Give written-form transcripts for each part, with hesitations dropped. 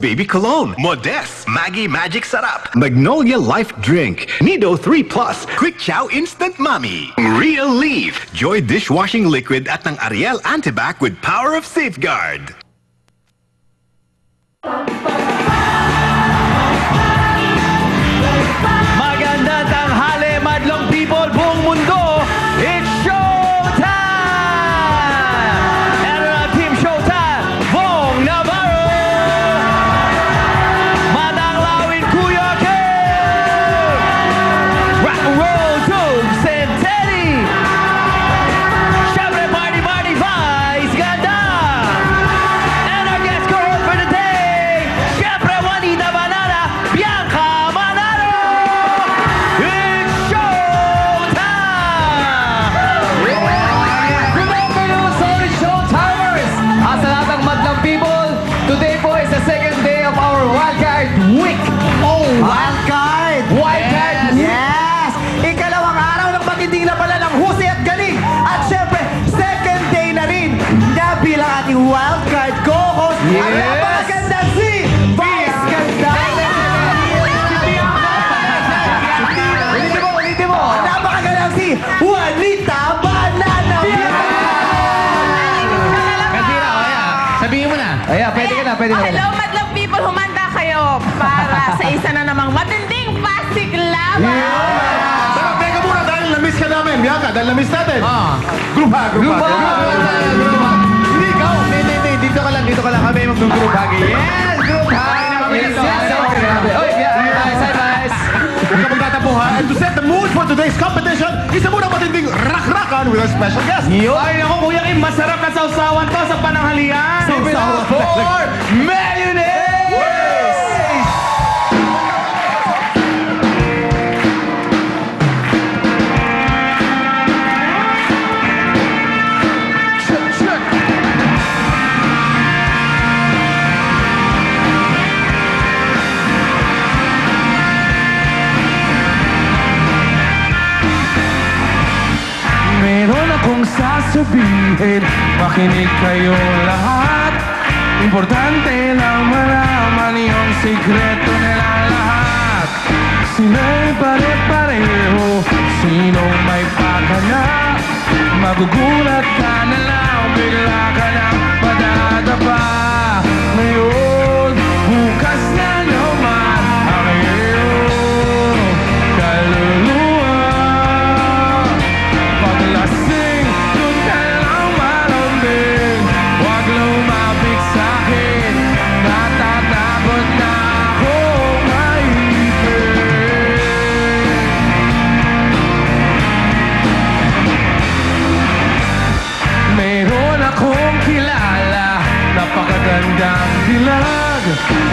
Baby Cologne, Modest, Maggie Magic Sarap, Magnolia Life Drink, Nido 3 Plus, Quick Chow Instant Mommy, Real Leaf, Joy Dishwashing Liquid at ng Ariel Antibac with Power of Safeguard. Magandang tanghali, madlang people, buong mundo. It's showtime! And our team showtime, Bong Navarro, Madang Lawin Kuya Kim, Rock and Roll Tubes and Teddy, syempre Party Vice Ganda, and our guest co-host for the day, syempre Juanita Banana, Bianca Manalo. It's showtime! Good afternoon, sorry showtimers! Sa lahat ng madlang people, today po is the second day of our Wildcard Week. Oh, wildcard! Wildcard Week! Yes! Ikalawang araw ng matinding na pala ng husay at galing. At syempre, second day na rin na bilang ating wildcard co-host. Yes! Ang napakaganda si Vice Ganda! Ulitin mo! Ang napakaganda si Juanita Banana! Sabihin mo na. Ayan, pwede ka na, pwede na. Hello, madlang people, humanda kayo para sa isa na namang matinding pasiklaban. Pero teka muna dahil na-miss ka namin, Bianca, dahil na-miss natin. Group hug. Hindi ikaw. Hindi. Dito ka lang. Kami mag-group hug. Yes, group hug. Yes. Oy, guys. Huwag ka magtatapuhan. And to set the mood for today's competition, isa muna matinding rak-rakan with our special guest. Ay, naku, Kuya Kim, masarap na sausawan to sa pananghalian. Sausawan. For mayonnaise! Meron akong sasabihin, makinig kayo lahat. Importante lang malaman yung sikreto nila lahat. Sila'y pare-pareho, sinong may pakana. Magugulat ka na lang, bigla ka nang madadapa. Ngayon, bukas na naman ang iyong kaluluwa. Paglasing, dun ka lang malambing. Huwag lumapit sa'kin, natatakot na akong maipin. Meron akong kilala, napakagandang dilag.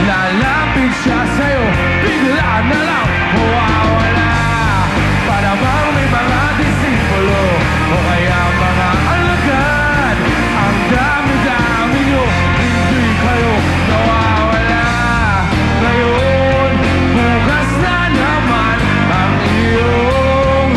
Lalapit siya sa'yo, bigla na lang mawawala. Para bang may mga disipulo o kaya mga alagad. Ang dami-dami nyo, hindi kayo nawawala. Ngayon, bukas na naman ang iyong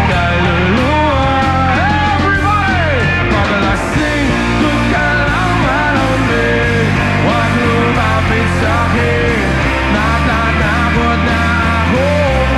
kaluluwa. Everybody! Paglasing, dun ka lang malambing. Huwag lumapit sa'kin, natatakot na akong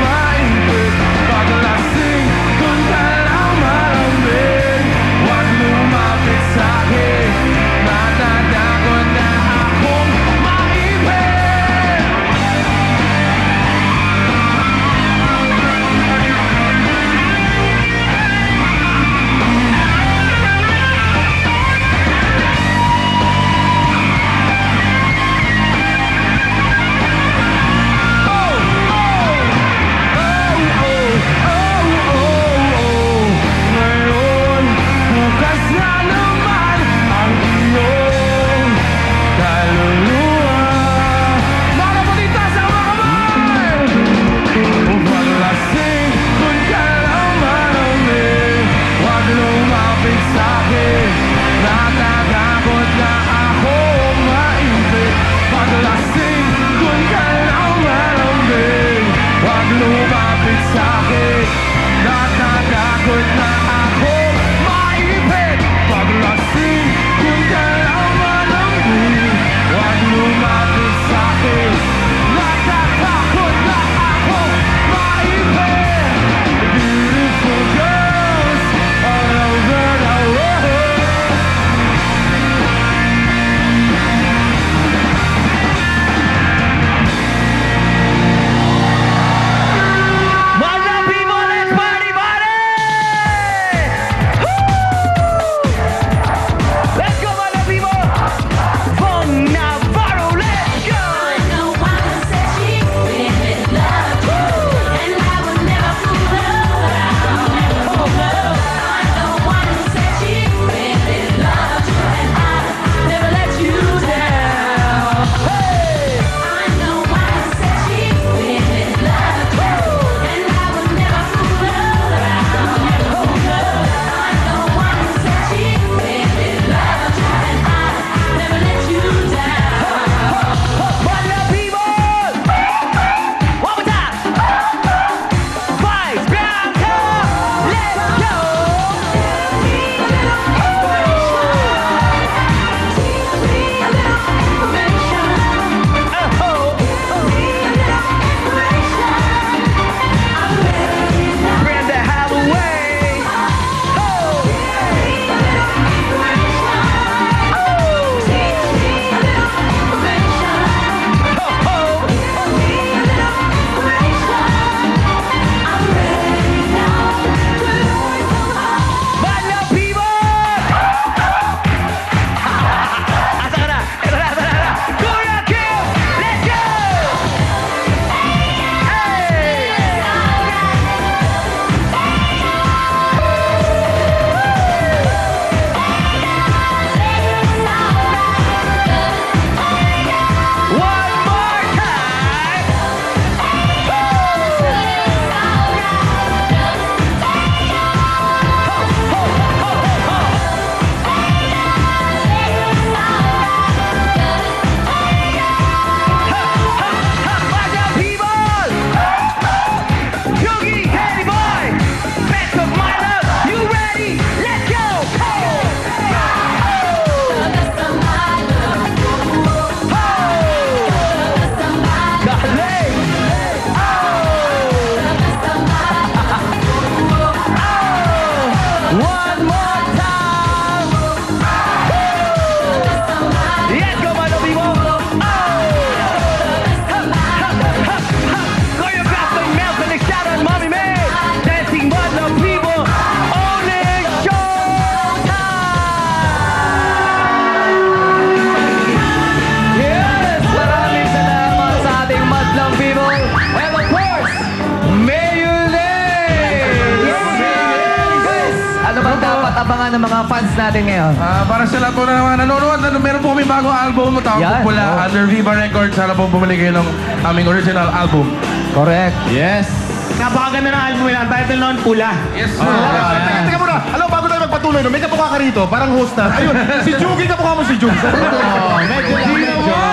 ng mga fans natin ngayon? Para sa lahat po na mga nanonood, meron po kami bagong album, tawag Yan. po pula, under Viva Records. Sana po bumili kayo ng aming original album. Correct. Yes. Napakaganda ng album nila. Ang title noon, Pula. Yes, sir. Teka muna. Alam, bago tayo magpatuloy, no, may kapukha ka rito. Parang host na. Ayun, si Jugi, kapukha mo si Jugi.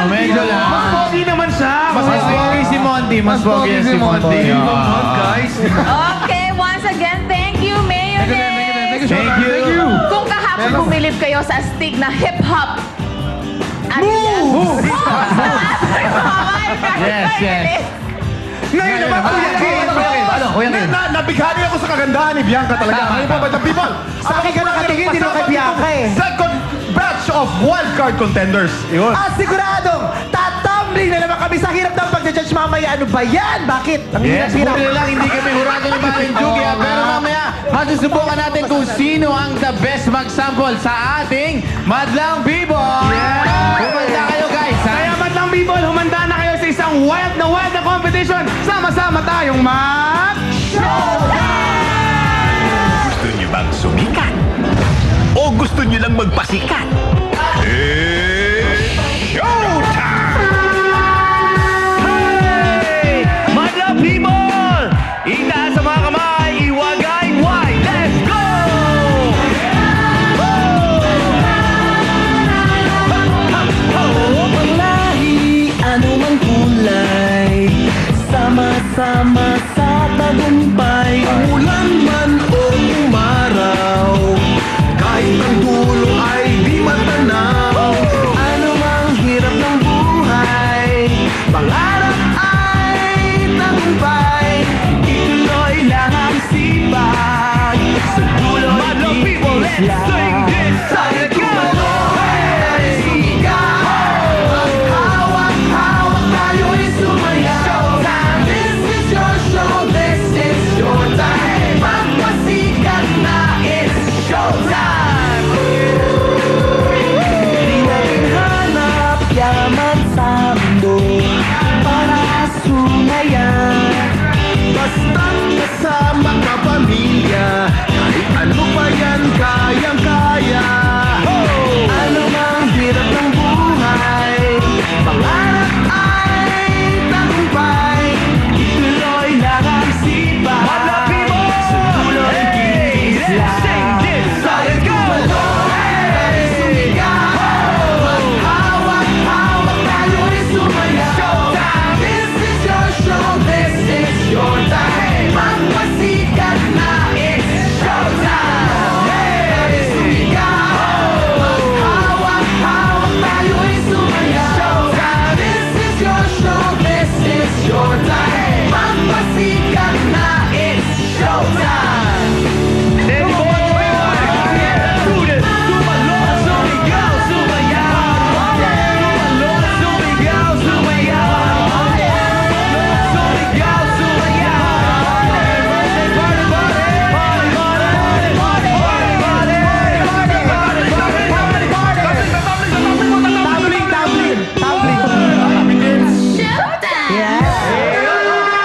Medyo lang. Mas pogi naman siya. Mas pogi si Monty. Mas pogi si Monty. Guys. Okay, once again, thank you, Mayonnaise. Thank you. Kung kahapon bumilib kayo sa astig na hip-hop, ano yan? Move! Yes. Ngayon naman, Kuya Kim. Ano, Kuya Kim? Nabighani ako sa kagandahan ni Bianca talaga. Ngayon po, Madam People. Sa akin ka nakatingin, di naman kay Bianca eh. Second batch of wildcard contenders. Yun. At siguradong, tatumbling na naman kami sa hirap ng pag-judge mamaya. Ano ba yan? Bakit? Ang hirap-hirap. lang, hindi kami hurado ni Maring Jugi. Pero mamaya, masusubukan natin kung sino ang the best mag-sample sa ating Madlang People. Kumanda kayo, guys. Ha? Kaya Madlang People, humanda na kayo sa isang wild na competition. Sama-sama tayong Gusto niyo bang sumikat? O gusto niyo lang magpasikat? Showtime! Hey! Madlang People! Itaas sa mga kamay, iwagay, why? Let's go! Lahi, anumang kulay, sama-sama sa tagumpay. Ulan man o umaraw, kahit ang dulo ay di matanaw. Anumang hirap ng buhay, pangarap ay tagumpay. Ituloy lang ang sipag, sa dulo Madlang People, let's sing this song again! Hawak-hawak tayo'y sumayaw. Showtime, this is your show, this is your time. Magpasikat na, it's showtime. Di natin hanap yaman sa mundo para sumayan. Basta't kasama ka pamilya, kahit ano pa yan kayang-kaya. Ano mang hirap ng buhay, pangarap ay tagumpay. Ituloy lang ang sipag, Madlang People! sa dulo ng Hey! kinis Let's sing this song again! Hawak-hawak tayo'y sumayaw. Showtime, this is your show, this is your time. Magpasikat na, it's showtime. Hawak-hawak tayo'y sumayaw. Showtime, this is your show, this is your time. Magpasikat na, it's showtime. Steady boy, do this! Sumalot, sumigaw, sumayaw! Sumalot, sumigaw, sumayaw! Sumigaw, sumayaw! Party, party, party! Party, party,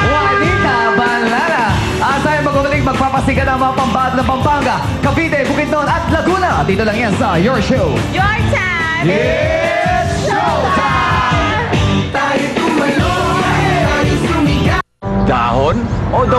Juanita Banlara. Asay magkukuling magpapasikat ang mga pambahat ng Pampanga, Cavite, Bukidnon at Laguna. Dito lang yan sa Your Show. Your time! It's showtime! Tayo tumalon, tayo sumigaw. Dahon o